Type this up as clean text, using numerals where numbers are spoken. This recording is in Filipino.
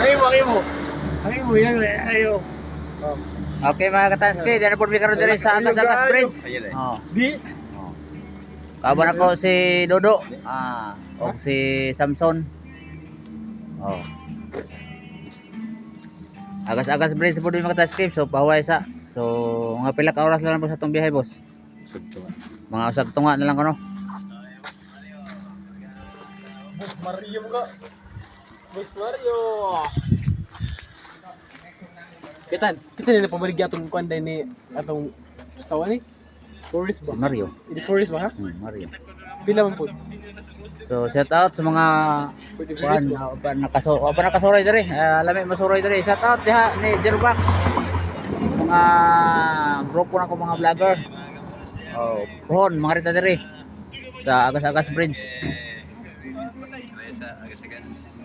Ay mo yan, ayo. Okay mga katanski, dyan na po may karoon din sa Agas Bridge. Oh. Di. Kaban ako si Dodo. O si Samson. Oh. Agas Bridge po din mga katanski. So pahuway sa. So mga pila ka oras lang po sa itong biyahe boss. Mga usag tunga na lang ko no. Boss Mario ka. Boss Mario. Kitan, kasi nila pamaligya atong kuan ni atong tawa ni Forest Si ba? Mario. Di Forest ba ha? Mario. Pila man po. So shout out sa mga kuan pa nakasuroy diri. Lami masuroy diri. Shout out diha ni Jerbox. Mga grupo na ko mga vlogger. Oh, pohon mga rita diri sa Agas Bridge.